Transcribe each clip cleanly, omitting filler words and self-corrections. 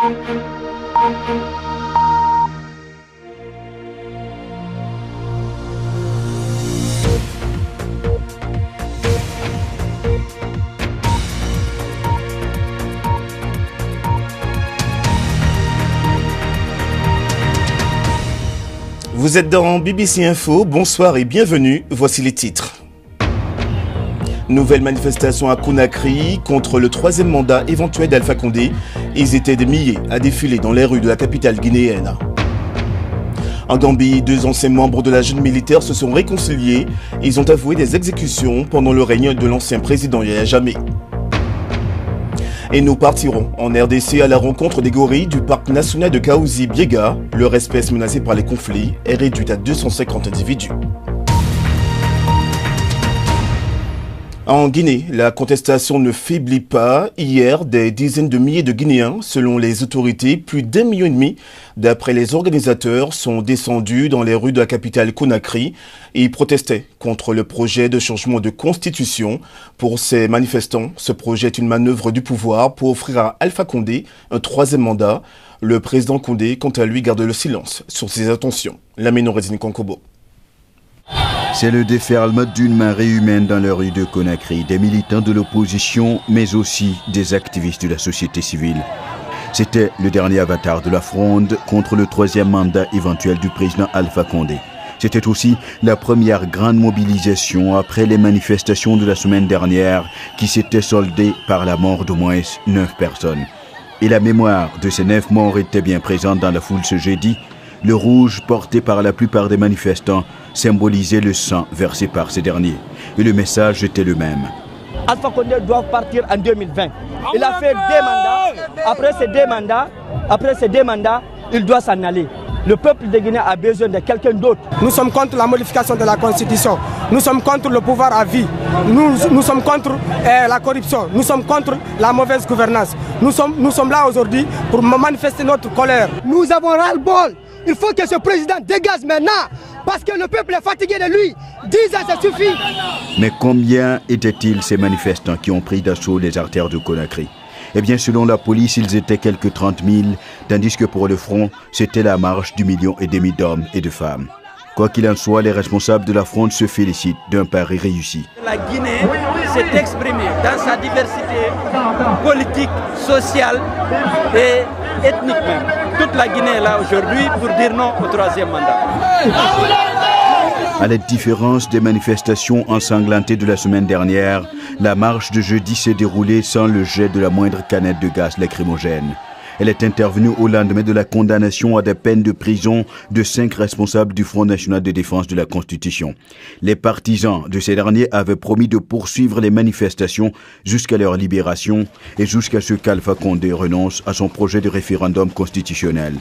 Vous êtes dans BBC Info, bonsoir et bienvenue, voici les titres. Nouvelle manifestation à Conakry contre le troisième mandat éventuel d'Alpha Condé. Ils étaient des milliers à défiler dans les rues de la capitale guinéenne. En Gambie, 2 anciens membres de la junte militaire se sont réconciliés. Ils ont avoué des exécutions pendant le règne de l'ancien président Yaya Jammeh. Et nous partirons en RDC à la rencontre des gorilles du parc national de Kaouzi-Biega. Leur espèce menacée par les conflits est réduite à 250 individus. En Guinée, la contestation ne faiblit pas. Hier, des dizaines de milliers de Guinéens, selon les autorités, plus d'1,5 million d'après les organisateurs, sont descendus dans les rues de la capitale Conakry et protestaient contre le projet de changement de constitution. Pour ces manifestants, ce projet est une manœuvre du pouvoir pour offrir à Alpha Condé un troisième mandat. Le président Condé, quant à lui, garde le silence sur ses intentions. Lamine Kankobo. C'est le déferlement d'une marée humaine dans les rues de Conakry, des militants de l'opposition, mais aussi des activistes de la société civile. C'était le dernier avatar de la fronde contre le troisième mandat éventuel du président Alpha Condé. C'était aussi la première grande mobilisation après les manifestations de la semaine dernière qui s'étaient soldées par la mort d'au moins 9 personnes. Et la mémoire de ces 9 morts était bien présente dans la foule ce jeudi. Le rouge porté par la plupart des manifestants symbolisait le sang versé par ces derniers. Et le message était le même. Alpha Condé doit partir en 2020. Il a fait 2 mandats. Après ces deux mandats, il doit s'en aller. Le peuple de Guinée a besoin de quelqu'un d'autre. Nous sommes contre la modification de la Constitution. Nous sommes contre le pouvoir à vie. Nous sommes contre la corruption. Nous sommes contre la mauvaise gouvernance. Nous sommes là aujourd'hui pour manifester notre colère. Nous avons ras-le-bol. Il faut que ce président dégage maintenant, parce que le peuple est fatigué de lui. 10 ans, ça suffit. Mais combien étaient-ils ces manifestants qui ont pris d'assaut les artères de Conakry? Eh bien, selon la police, ils étaient quelques 30 000, tandis que pour le front, c'était la marche d'1,5 million d'hommes et de femmes. Quoi qu'il en soit, les responsables de la fronde se félicitent d'un pari réussi. La Guinée s'est exprimée dans sa diversité politique, sociale et ethnique même. Toute la Guinée est là aujourd'hui pour dire non au troisième mandat. À la différence des manifestations ensanglantées de la semaine dernière, la marche de jeudi s'est déroulée sans le jet de la moindre canette de gaz lacrymogène. Elle est intervenue au lendemain de la condamnation à des peines de prison de 5 responsables du Front national de défense de la Constitution. Les partisans de ces derniers avaient promis de poursuivre les manifestations jusqu'à leur libération et jusqu'à ce qu'Alpha Condé renonce à son projet de référendum constitutionnel.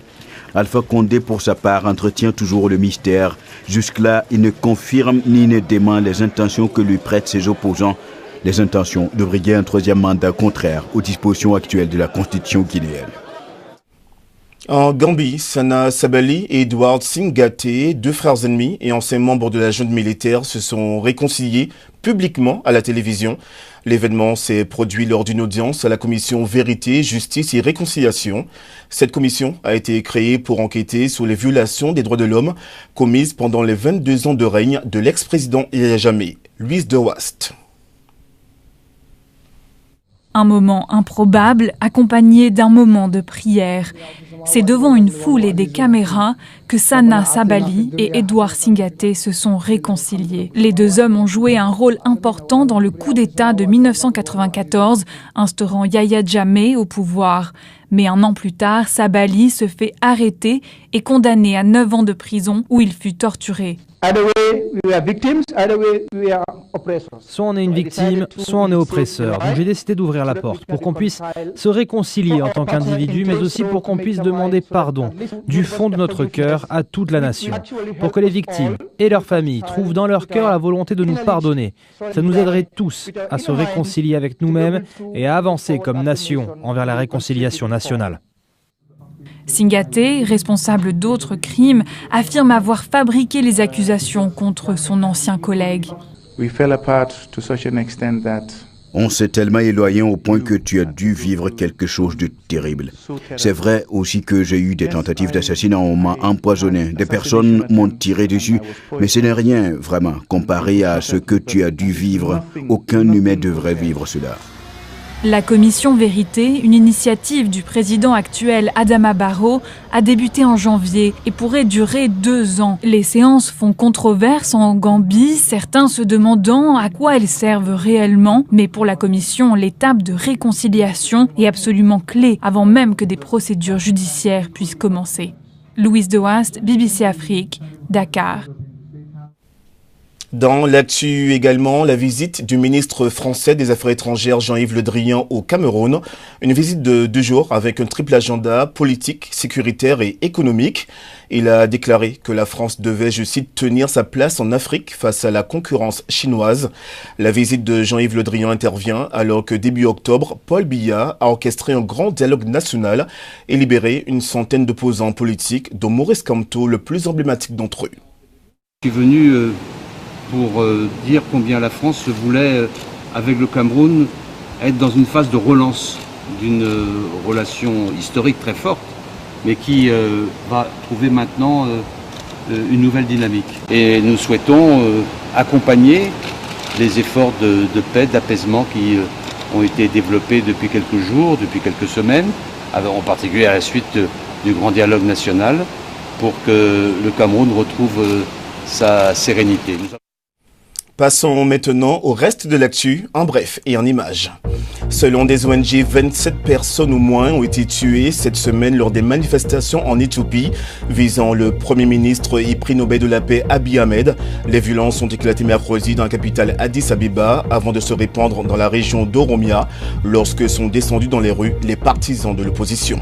Alpha Condé, pour sa part, entretient toujours le mystère. Jusque-là, il ne confirme ni ne dément les intentions que lui prêtent ses opposants, les intentions de briguer un troisième mandat contraire aux dispositions actuelles de la Constitution guinéenne. En Gambie, Sana Sabali et Edward Singate, 2 frères ennemis et anciens membres de la junte militaire, se sont réconciliés publiquement à la télévision. L'événement s'est produit lors d'une audience à la commission Vérité, Justice et Réconciliation. Cette commission a été créée pour enquêter sur les violations des droits de l'homme commises pendant les 22 ans de règne de l'ex-président Yaya Jammeh. Louise de Wast. Un moment improbable accompagné d'un moment de prière. C'est devant une foule et des caméras que Sana Sabali et Edward Singate se sont réconciliés. Les 2 hommes ont joué un rôle important dans le coup d'État de 1994, instaurant Yaya Jammeh au pouvoir. Mais 1 an plus tard, Sabali se fait arrêter et condamné à 9 ans de prison où il fut torturé. Soit on est une victime, soit on est oppresseur. Donc j'ai décidé d'ouvrir la porte pour qu'on puisse se réconcilier en tant qu'individu, mais aussi pour qu'on puisse demander pardon du fond de notre cœur à toute la nation. Pour que les victimes et leurs familles trouvent dans leur cœur la volonté de nous pardonner. Ça nous aiderait tous à se réconcilier avec nous-mêmes et à avancer comme nation envers la réconciliation nationale. Singate, responsable d'autres crimes, affirme avoir fabriqué les accusations contre son ancien collègue. On s'est tellement éloigné au point que tu as dû vivre quelque chose de terrible. C'est vrai aussi que j'ai eu des tentatives d'assassinat, on m'a empoisonné, des personnes m'ont tiré dessus, mais ce n'est rien vraiment comparé à ce que tu as dû vivre. Aucun humain devrait vivre cela. La commission Vérité, une initiative du président actuel Adama Barrow, a débuté en janvier et pourrait durer 2 ans. Les séances font controverse en Gambie, certains se demandant à quoi elles servent réellement. Mais pour la commission, l'étape de réconciliation est absolument clé avant même que des procédures judiciaires puissent commencer. Louise Dewast, BBC Afrique, Dakar. Dans l'actu également, la visite du ministre français des Affaires étrangères Jean-Yves Le Drian au Cameroun. Une visite de 2 jours avec un triple agenda politique, sécuritaire et économique. Il a déclaré que la France devait, je cite, tenir sa place en Afrique face à la concurrence chinoise. La visite de Jean-Yves Le Drian intervient alors que début octobre, Paul Biya a orchestré un grand dialogue national et libéré une centaine d'opposants politiques, dont Maurice Kamto, le plus emblématique d'entre eux. Je suis venu pour dire combien la France voulait, avec le Cameroun, être dans une phase de relance d'une relation historique très forte, mais qui va trouver maintenant une nouvelle dynamique. Et nous souhaitons accompagner les efforts de paix, d'apaisement qui ont été développés depuis quelques jours, depuis quelques semaines, en particulier à la suite du grand dialogue national, pour que le Cameroun retrouve sa sérénité. Passons maintenant au reste de l'actu, en bref et en images. Selon des ONG, 27 personnes au moins ont été tuées cette semaine lors des manifestations en Éthiopie visant le Premier ministre et prix Nobel de la paix Abiy Ahmed. Les violences ont éclaté mercredi dans la capitale Addis Abeba avant de se répandre dans la région d'Oromia lorsque sont descendus dans les rues les partisans de l'opposition.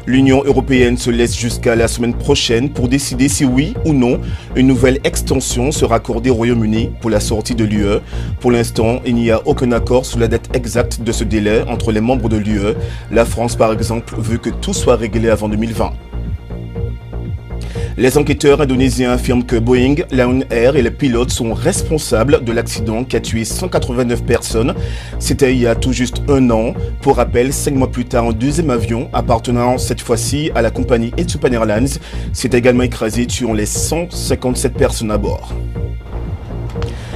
L'Union européenne se laisse jusqu'à la semaine prochaine pour décider si oui ou non une nouvelle extension sera accordée au Royaume-Uni pour la sortie de l'UE. Pour l'instant, il n'y a aucun accord sur la date exacte de ce délai entre les membres de l'UE. La France, par exemple, veut que tout soit réglé avant 2020. Les enquêteurs indonésiens affirment que Boeing, Lion Air et les pilotes sont responsables de l'accident qui a tué 189 personnes. C'était il y a tout juste 1 an. Pour rappel, 5 mois plus tard, un deuxième avion appartenant cette fois-ci à la compagnie Ethiopian Airlines s'est également écrasé, tuant les 157 personnes à bord.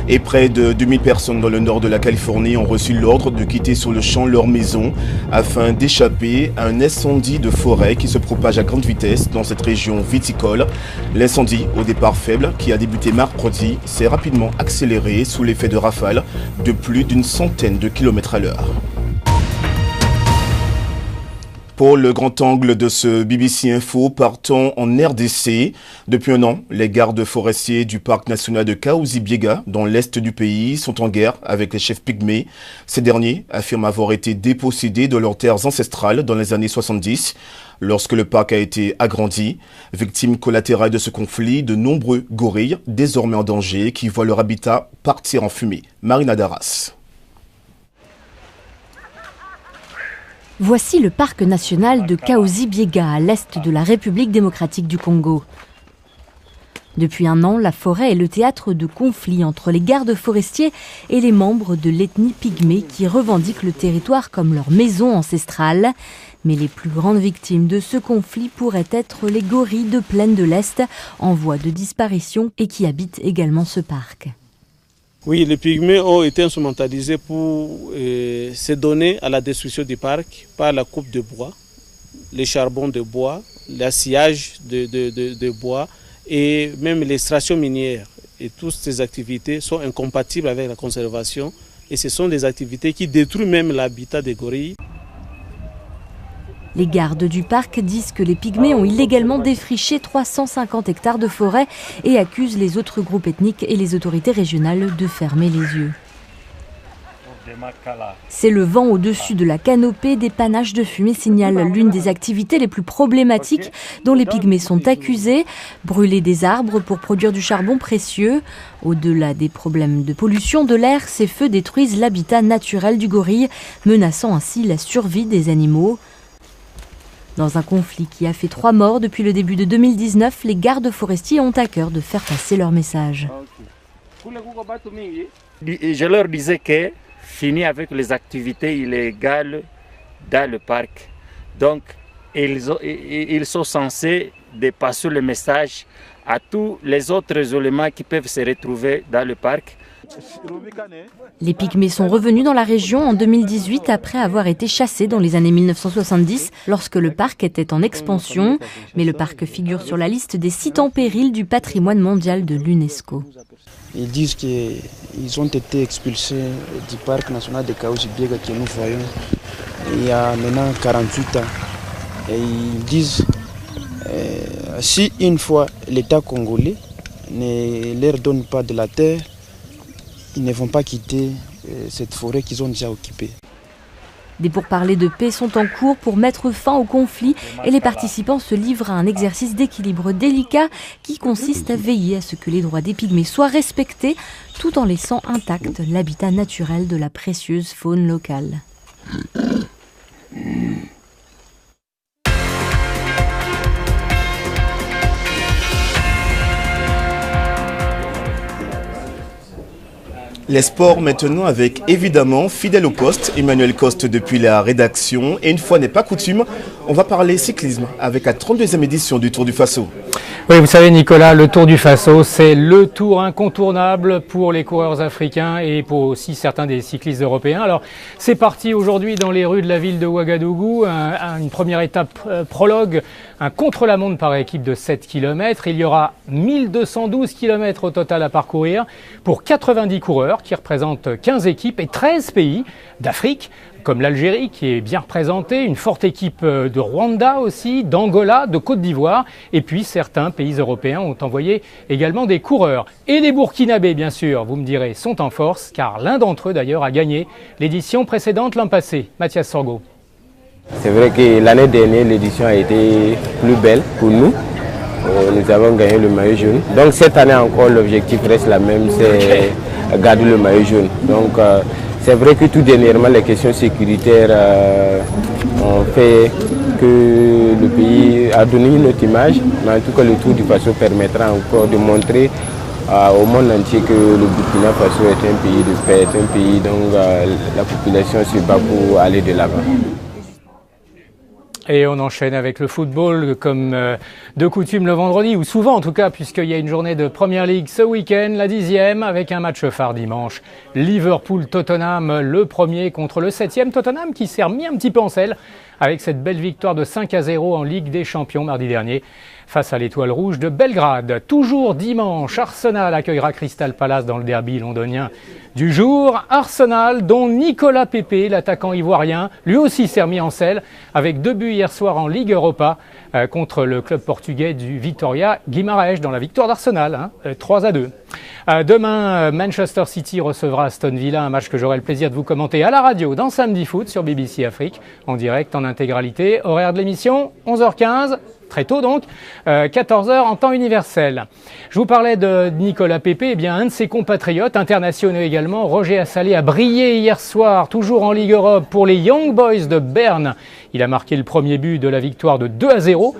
Et près de 2000 personnes dans le nord de la Californie ont reçu l'ordre de quitter sur le champ leur maison afin d'échapper à un incendie de forêt qui se propage à grande vitesse dans cette région viticole. L'incendie, au départ faible, qui a débuté mercredi, s'est rapidement accéléré sous l'effet de rafales de plus d'une centaine de kilomètres à l'heure. Pour le grand angle de ce BBC Info, partons en RDC. Depuis 1 an, les gardes forestiers du parc national de Kahuzi-Biega, dans l'est du pays, sont en guerre avec les chefs pygmées. Ces derniers affirment avoir été dépossédés de leurs terres ancestrales dans les années 70, lorsque le parc a été agrandi. Victimes collatérales de ce conflit, de nombreux gorilles, désormais en danger, qui voient leur habitat partir en fumée. Marina Darras. Voici le parc national de Kahuzi-Biega, à l'est de la République démocratique du Congo. Depuis 1 an, la forêt est le théâtre de conflits entre les gardes forestiers et les membres de l'ethnie pygmée qui revendiquent le territoire comme leur maison ancestrale. Mais les plus grandes victimes de ce conflit pourraient être les gorilles de plaine de l'Est, en voie de disparition et qui habitent également ce parc. Oui, les pygmées ont été instrumentalisés pour se donner à la destruction du parc par la coupe de bois, les charbons de bois, l'assillage de bois et même l'extraction minière. Et toutes ces activités sont incompatibles avec la conservation et ce sont des activités qui détruisent même l'habitat des gorilles. Les gardes du parc disent que les pygmées ont illégalement défriché 350 hectares de forêt et accusent les autres groupes ethniques et les autorités régionales de fermer les yeux. C'est le vent au-dessus de la canopée, des panaches de fumée signalent l'une des activités les plus problématiques dont les pygmées sont accusés. Brûler des arbres pour produire du charbon précieux. Au-delà des problèmes de pollution de l'air, ces feux détruisent l'habitat naturel du gorille, menaçant ainsi la survie des animaux. Dans un conflit qui a fait 3 morts depuis le début de 2019, les gardes forestiers ont à cœur de faire passer leur message. Je leur disais que fini avec les activités illégales dans le parc. Donc, ils sont censés de passer le message à tous les autres éléments qui peuvent se retrouver dans le parc. Les pygmées sont revenus dans la région en 2018 après avoir été chassés dans les années 1970 lorsque le parc était en expansion. Mais le parc figure sur la liste des sites en péril du patrimoine mondial de l'UNESCO. Ils disent qu'ils ont été expulsés du parc national de Kaouzi-Biega que nous voyons il y a maintenant 48 ans. Et ils disent si une fois l'État congolais ne leur donne pas de la terre, ils ne vont pas quitter cette forêt qu'ils ont déjà occupée. Des pourparlers de paix sont en cours pour mettre fin au conflit et les participants se livrent à un exercice d'équilibre délicat qui consiste à veiller à ce que les droits des pygmées soient respectés tout en laissant intact l'habitat naturel de la précieuse faune locale. Les sports maintenant avec évidemment fidèle au poste, Emmanuel Coste depuis la rédaction. Et une fois n'est pas coutume, on va parler cyclisme avec la 32e édition du Tour du Faso. Oui, vous savez Nicolas, le Tour du Faso, c'est le tour incontournable pour les coureurs africains et pour aussi certains des cyclistes européens. Alors c'est parti aujourd'hui dans les rues de la ville de Ouagadougou, une première étape prologue, un contre-la-montre par équipe de 7 km. Il y aura 1212 km au total à parcourir pour 90 coureurs qui représentent 15 équipes et 13 pays d'Afrique, comme l'Algérie qui est bien représentée, une forte équipe de Rwanda aussi, d'Angola, de Côte d'Ivoire, et puis certains pays européens ont envoyé également des coureurs. Et les Burkinabés, bien sûr, vous me direz, sont en force, car l'un d'entre eux d'ailleurs a gagné l'édition précédente l'an passé. Mathias Sorgo. C'est vrai que l'année dernière, l'édition a été plus belle pour nous. Nous avons gagné le maillot jaune. Donc cette année encore, l'objectif reste la même, c'est garder le maillot jaune. Donc c'est vrai que tout dernièrement, les questions sécuritaires ont fait que le pays a donné une autre image. Mais en tout cas, le Tour du Faso permettra encore de montrer au monde entier que le Burkina Faso est un pays de paix, est un pays dont la population se bat pour aller de l'avant. Et on enchaîne avec le football comme de coutume le vendredi, ou souvent en tout cas, puisqu'il y a une journée de Premier League ce week-end, la 10e, avec un match phare dimanche. Liverpool-Tottenham, le premier contre le 7e. Tottenham qui s'est remis un petit peu en selle avec cette belle victoire de 5-0 en Ligue des Champions mardi dernier face à l'Étoile Rouge de Belgrade. Toujours dimanche, Arsenal accueillera Crystal Palace dans le derby londonien du jour. Arsenal dont Nicolas Pepe, l'attaquant ivoirien, lui aussi s'est remis en selle avec 2 buts hier soir en Ligue Europa contre le club portugais du Vitória Guimarães dans la victoire d'Arsenal, 3-2. Demain, Manchester City recevra Aston Villa, un match que j'aurai le plaisir de vous commenter à la radio dans Samedi Foot sur BBC Afrique, en direct, en intégralité. Horaire de l'émission, 11h15. Très tôt donc, 14h en temps universel. Je vous parlais de Nicolas Pepe, eh bien un de ses compatriotes internationaux également, Roger Assalé, a brillé hier soir, toujours en Ligue Europe pour les Young Boys de Berne. Il a marqué le premier but de la victoire de 2-0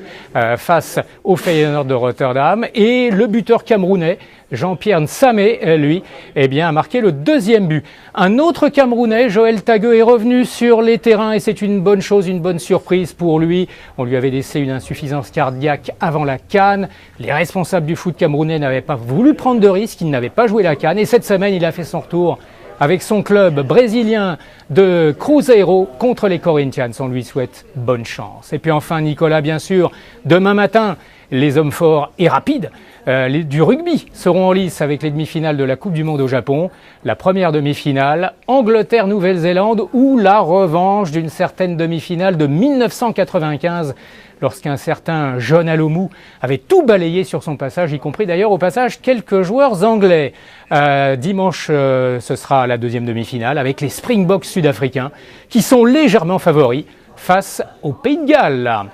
face au Feyenoord de Rotterdam. Et le buteur camerounais, Jean-Pierre Nsamé, lui, eh bien, a marqué le deuxième but. Un autre Camerounais, Joël Tagueux, est revenu sur les terrains et c'est une bonne chose, une bonne surprise pour lui. On lui avait laissé une insuffisance cardiaque avant la CAN. Les responsables du foot camerounais n'avaient pas voulu prendre de risques, il n'avait pas joué la CAN. Et cette semaine, il a fait son retour avec son club brésilien de Cruzeiro contre les Corinthians. On lui souhaite bonne chance. Et puis enfin, Nicolas, bien sûr, demain matin, les hommes forts et rapides du rugby seront en lice avec les demi-finales de la Coupe du Monde au Japon. La première demi-finale, Angleterre-Nouvelle-Zélande, ou la revanche d'une certaine demi-finale de 1995, lorsqu'un certain John Alomou avait tout balayé sur son passage, y compris d'ailleurs au passage quelques joueurs anglais. Dimanche, ce sera la deuxième demi-finale avec les Springboks sud-africains qui sont légèrement favoris face au Pays de Galles.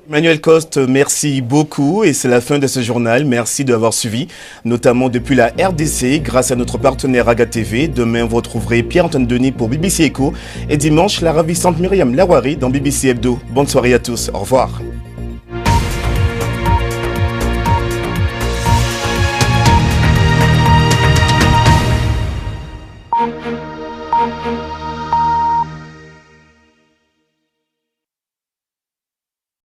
Emmanuel Coste, merci beaucoup et c'est la fin de ce journal. Merci d'avoir suivi, notamment depuis la RDC, grâce à notre partenaire Aga TV. Demain, vous retrouverez Pierre-Antoine Denis pour BBC Echo et dimanche, la ravissante Myriam Lawari dans BBC Hebdo. Bonne soirée à tous, au revoir.